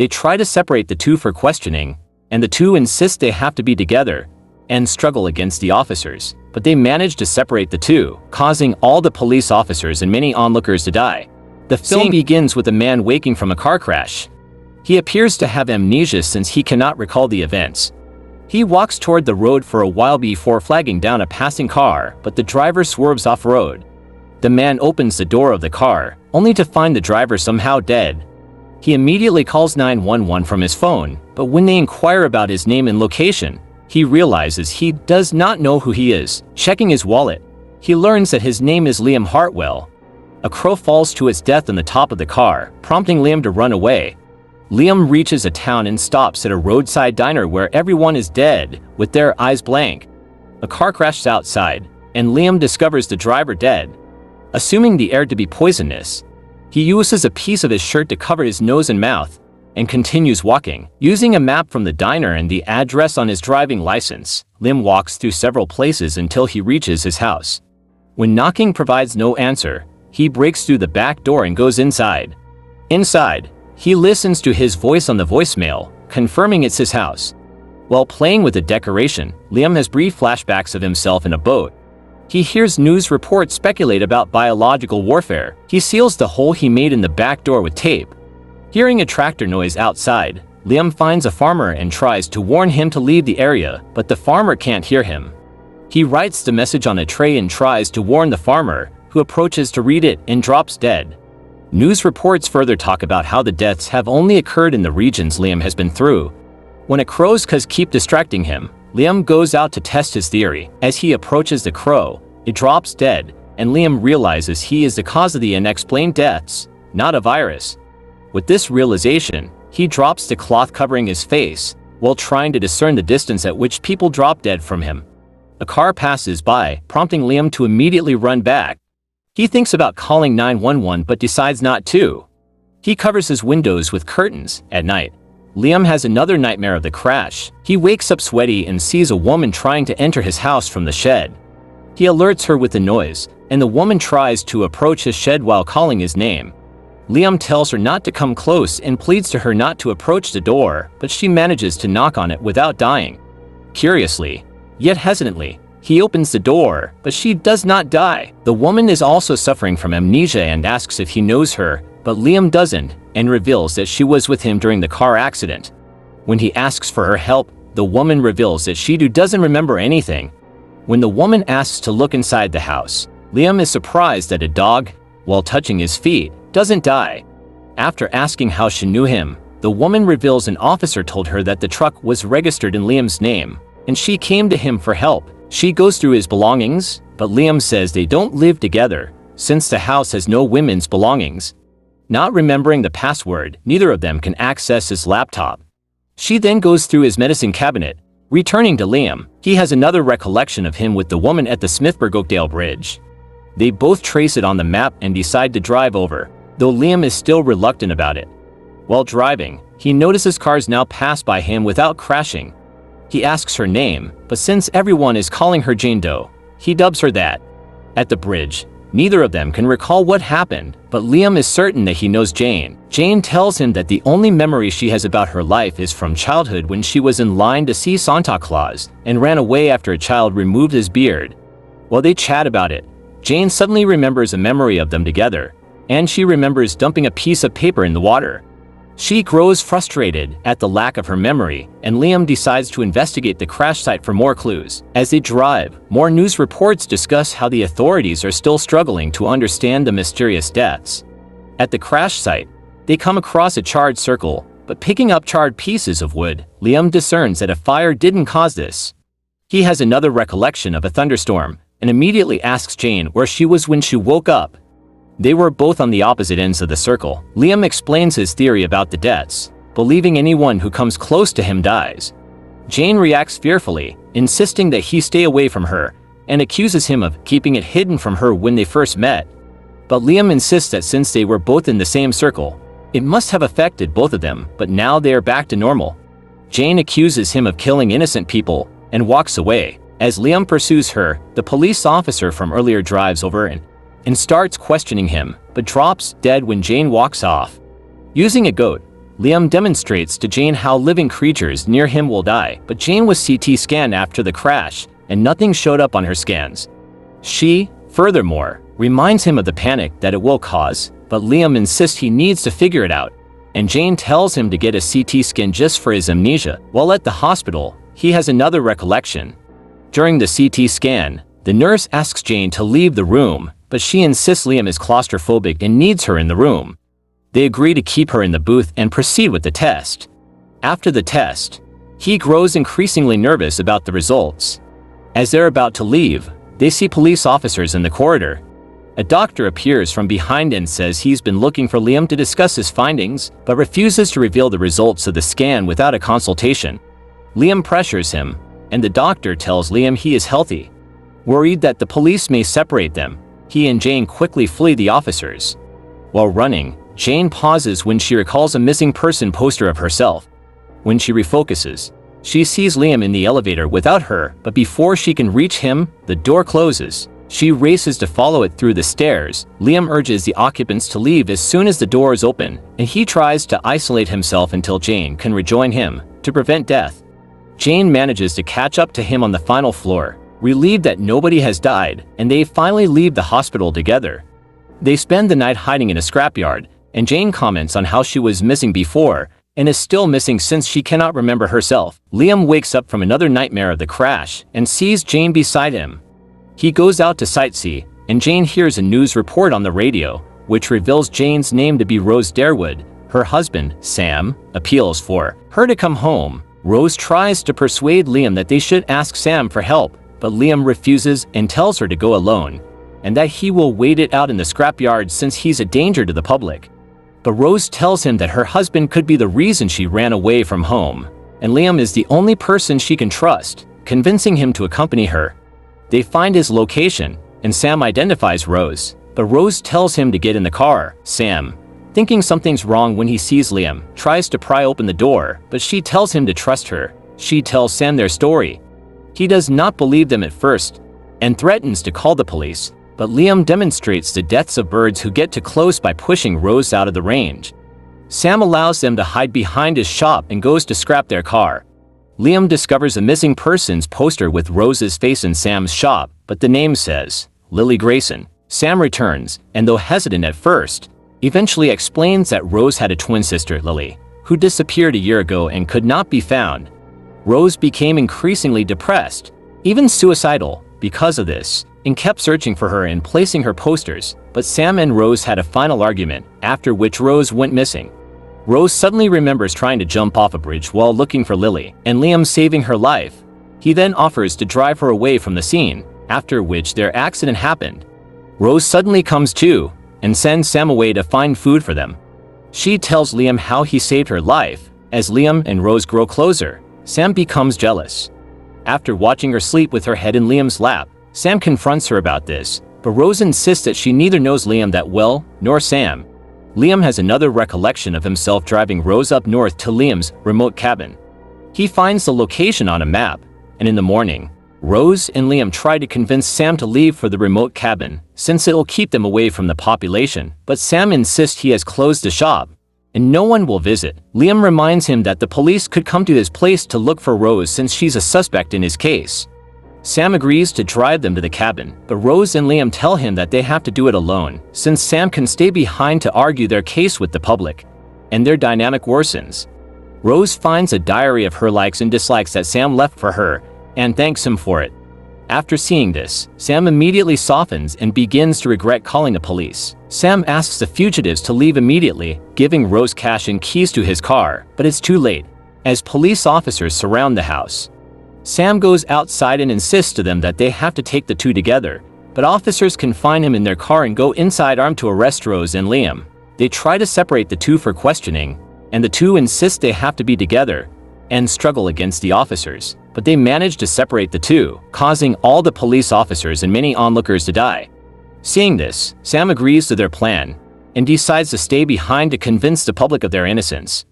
They try to separate the two for questioning, and the two insist they have to be together and struggle against the officers, but they manage to separate the two, causing all the police officers and many onlookers to die. The film begins with a man waking from a car crash. He appears to have amnesia since he cannot recall the events. He walks toward the road for a while before flagging down a passing car, but the driver swerves off-road. The man opens the door of the car, only to find the driver somehow dead. He immediately calls 911 from his phone, but when they inquire about his name and location, he realizes he does not know who he is. Checking his wallet, he learns that his name is Liam Hartwell. A crow falls to its death on the top of the car, prompting Liam to run away. Liam reaches a town and stops at a roadside diner where everyone is dead, with their eyes blank. A car crashes outside, and Liam discovers the driver dead. Assuming the air to be poisonous, he uses a piece of his shirt to cover his nose and mouth, and continues walking. Using a map from the diner and the address on his driving license, Liam walks through several places until he reaches his house. When knocking provides no answer, he breaks through the back door and goes inside. Inside, he listens to his voice on the voicemail, confirming it's his house. While playing with the decoration, Liam has brief flashbacks of himself in a boat. He hears news reports speculate about biological warfare. He seals the hole he made in the back door with tape. Hearing a tractor noise outside, Liam finds a farmer and tries to warn him to leave the area, but the farmer can't hear him. He writes the message on a tray and tries to warn the farmer, who approaches to read it and drops dead. News reports further talk about how the deaths have only occurred in the regions Liam has been through. When a crow's cuz keep distracting him, Liam goes out to test his theory. As he approaches the crow, it drops dead, and Liam realizes he is the cause of the unexplained deaths, not a virus. With this realization, he drops the cloth covering his face, while trying to discern the distance at which people drop dead from him. A car passes by, prompting Liam to immediately run back. He thinks about calling 911 but decides not to. He covers his windows with curtains at night. Liam has another nightmare of the crash. He wakes up sweaty and sees a woman trying to enter his house from the shed. He alerts her with the noise, and the woman tries to approach his shed while calling his name. Liam tells her not to come close and pleads to her not to approach the door, but she manages to knock on it without dying. Curiously, yet hesitantly, he opens the door, but she does not die. The woman is also suffering from amnesia and asks if he knows her, but Liam doesn't, and reveals that she was with him during the car accident. When he asks for her help, the woman reveals that she doesn't remember anything. When the woman asks to look inside the house, Liam is surprised that a dog, while touching his feet, doesn't die. After asking how she knew him, the woman reveals an officer told her that the truck was registered in Liam's name, and she came to him for help. She goes through his belongings, but Liam says they don't live together, since the house has no women's belongings. Not remembering the password, neither of them can access his laptop. She then goes through his medicine cabinet, returning to Liam. He has another recollection of him with the woman at the Smithburg-Oakdale Bridge. They both trace it on the map and decide to drive over, though Liam is still reluctant about it. While driving, he notices cars now pass by him without crashing. He asks her name, but since everyone is calling her Jane Doe, he dubs her that. At the bridge, neither of them can recall what happened, but Liam is certain that he knows Jane. Jane tells him that the only memory she has about her life is from childhood when she was in line to see Santa Claus and ran away after a child removed his beard. While they chat about it, Jane suddenly remembers a memory of them together, and she remembers dumping a piece of paper in the water. She grows frustrated at the lack of her memory, and Liam decides to investigate the crash site for more clues. As they drive, more news reports discuss how the authorities are still struggling to understand the mysterious deaths. At the crash site, they come across a charred circle, but picking up charred pieces of wood, Liam discerns that a fire didn't cause this. He has another recollection of a thunderstorm, and immediately asks Jane where she was when she woke up. They were both on the opposite ends of the circle. Liam explains his theory about the deaths, believing anyone who comes close to him dies. Jane reacts fearfully, insisting that he stay away from her, and accuses him of keeping it hidden from her when they first met. But Liam insists that since they were both in the same circle, it must have affected both of them, but now they are back to normal. Jane accuses him of killing innocent people, and walks away. As Liam pursues her, the police officer from earlier drives over and starts questioning him, but drops dead when Jane walks off. Using a goat, Liam demonstrates to Jane how living creatures near him will die, but Jane was CT scanned after the crash, and nothing showed up on her scans. She, furthermore, reminds him of the panic that it will cause, but Liam insists he needs to figure it out, and Jane tells him to get a CT scan just for his amnesia. While at the hospital, he has another recollection. During the CT scan, the nurse asks Jane to leave the room, but she insists Liam is claustrophobic and needs her in the room. They agree to keep her in the booth and proceed with the test. After the test, he grows increasingly nervous about the results. As they're about to leave, they see police officers in the corridor. A doctor appears from behind and says he's been looking for Liam to discuss his findings, but refuses to reveal the results of the scan without a consultation. Liam pressures him, and the doctor tells Liam he is healthy. Worried that the police may separate them, he and Jane quickly flee the officers. While running, Jane pauses when she recalls a missing person poster of herself. When she refocuses, she sees Liam in the elevator without her, but before she can reach him, the door closes. She races to follow it through the stairs. Liam urges the occupants to leave as soon as the doors open, and he tries to isolate himself until Jane can rejoin him, to prevent death. Jane manages to catch up to him on the final floor, relieved that nobody has died, and they finally leave the hospital together. They spend the night hiding in a scrapyard, and Jane comments on how she was missing before, and is still missing since she cannot remember herself. Liam wakes up from another nightmare of the crash, and sees Jane beside him. He goes out to sightsee, and Jane hears a news report on the radio, which reveals Jane's name to be Rose Darewood. Her husband, Sam, appeals for her to come home. Rose tries to persuade Liam that they should ask Sam for help, but Liam refuses and tells her to go alone, and that he will wait it out in the scrapyard since he's a danger to the public. But Rose tells him that her husband could be the reason she ran away from home, and Liam is the only person she can trust, convincing him to accompany her. They find his location, and Sam identifies Rose, but Rose tells him to get in the car. Sam, thinking something's wrong when he sees Liam, tries to pry open the door, but she tells him to trust her. She tells Sam their story. He does not believe them at first, and threatens to call the police, but Liam demonstrates the deaths of birds who get too close by pushing Rose out of the range. Sam allows them to hide behind his shop and goes to scrap their car. Liam discovers a missing persons poster with Rose's face in Sam's shop, but the name says Lily Grayson. Sam returns, and though hesitant at first, eventually explains that Rose had a twin sister, Lily, who disappeared a year ago and could not be found. Rose became increasingly depressed, even suicidal, because of this, and kept searching for her and placing her posters, but Sam and Rose had a final argument, after which Rose went missing. Rose suddenly remembers trying to jump off a bridge while looking for Lily, and Liam saving her life. He then offers to drive her away from the scene, after which their accident happened. Rose suddenly comes to, and sends Sam away to find food for them. She tells Liam how he saved her life. As Liam and Rose grow closer, Sam becomes jealous. After watching her sleep with her head in Liam's lap, Sam confronts her about this, but Rose insists that she neither knows Liam that well, nor Sam. Liam has another recollection of himself driving Rose up north to Liam's remote cabin. He finds the location on a map, and in the morning, Rose and Liam try to convince Sam to leave for the remote cabin, since it'll keep them away from the population, but Sam insists he has closed the shop, and no one will visit. Liam reminds him that the police could come to his place to look for Rose since she's a suspect in his case. Sam agrees to drive them to the cabin, but Rose and Liam tell him that they have to do it alone, since Sam can stay behind to argue their case with the public, and their dynamic worsens. Rose finds a diary of her likes and dislikes that Sam left for her, and thanks him for it. After seeing this, Sam immediately softens and begins to regret calling the police. Sam asks the fugitives to leave immediately, giving Rose cash and keys to his car, but it's too late, as police officers surround the house. Sam goes outside and insists to them that they have to take the two together, but officers confine him in their car and go inside armed to arrest Rose and Liam. They try to separate the two for questioning, and the two insist they have to be together, and struggle against the officers, but they manage to separate the two, causing all the police officers and many onlookers to die. Seeing this, Sam agrees to their plan, and decides to stay behind to convince the public of their innocence.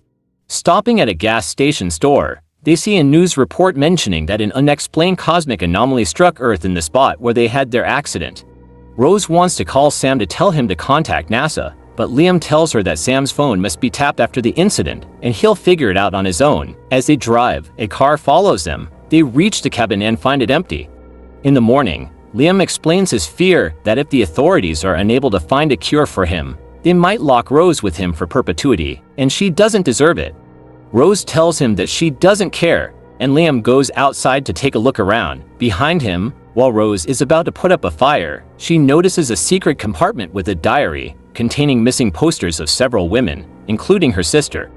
Stopping at a gas station store, they see a news report mentioning that an unexplained cosmic anomaly struck Earth in the spot where they had their accident. Rose wants to call Sam to tell him to contact NASA, but Liam tells her that Sam's phone must be tapped after the incident, and he'll figure it out on his own. As they drive, a car follows them. They reach the cabin and find it empty. In the morning, Liam explains his fear that if the authorities are unable to find a cure for him, they might lock Rose with him for perpetuity, and she doesn't deserve it. Rose tells him that she doesn't care, and Liam goes outside to take a look around. Behind him, while Rose is about to put up a fire, she notices a secret compartment with a diary containing missing posters of several women, including her sister.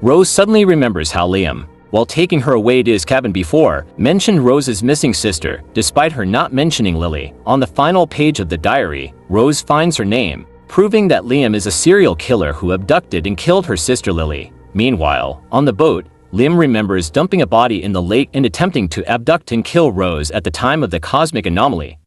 Rose suddenly remembers how Liam, while taking her away to his cabin before, mentioned Rose's missing sister, despite her not mentioning Lily. On the final page of the diary, Rose finds her name, proving that Liam is a serial killer who abducted and killed her sister Lily. Meanwhile, on the boat, Liam remembers dumping a body in the lake and attempting to abduct and kill Rose at the time of the cosmic anomaly.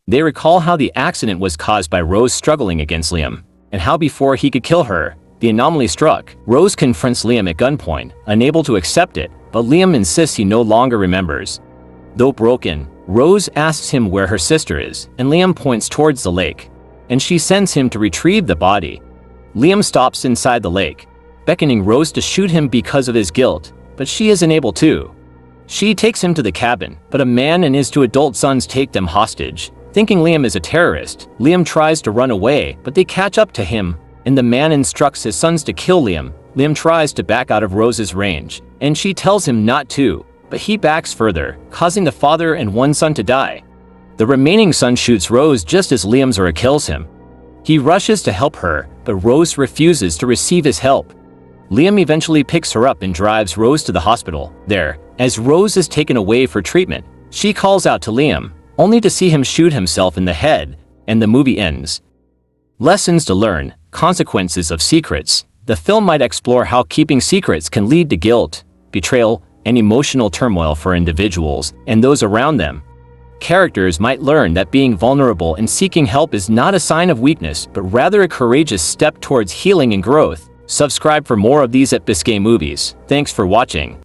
They recall how the accident was caused by Rose struggling against Liam, and how before he could kill her, the anomaly struck. Rose confronts Liam at gunpoint, unable to accept it, but Liam insists he no longer remembers. Though broken, Rose asks him where her sister is, and Liam points towards the lake, and she sends him to retrieve the body. Liam stops inside the lake, beckoning Rose to shoot him because of his guilt, but she isn't able to. She takes him to the cabin, but a man and his two adult sons take them hostage. Thinking Liam is a terrorist, Liam tries to run away, but they catch up to him, and the man instructs his sons to kill Liam. Liam tries to back out of Rose's range, and she tells him not to, but he backs further, causing the father and one son to die. The remaining son shoots Rose just as Liam's Zora kills him. He rushes to help her, but Rose refuses to receive his help. Liam eventually picks her up and drives Rose to the hospital. There, as Rose is taken away for treatment, she calls out to Liam, only to see him shoot himself in the head, and the movie ends. Lessons to learn, consequences of secrets. The film might explore how keeping secrets can lead to guilt, betrayal, and emotional turmoil for individuals and those around them. Characters might learn that being vulnerable and seeking help is not a sign of weakness, but rather a courageous step towards healing and growth. Subscribe for more of these at Biskay Movies. Thanks for watching.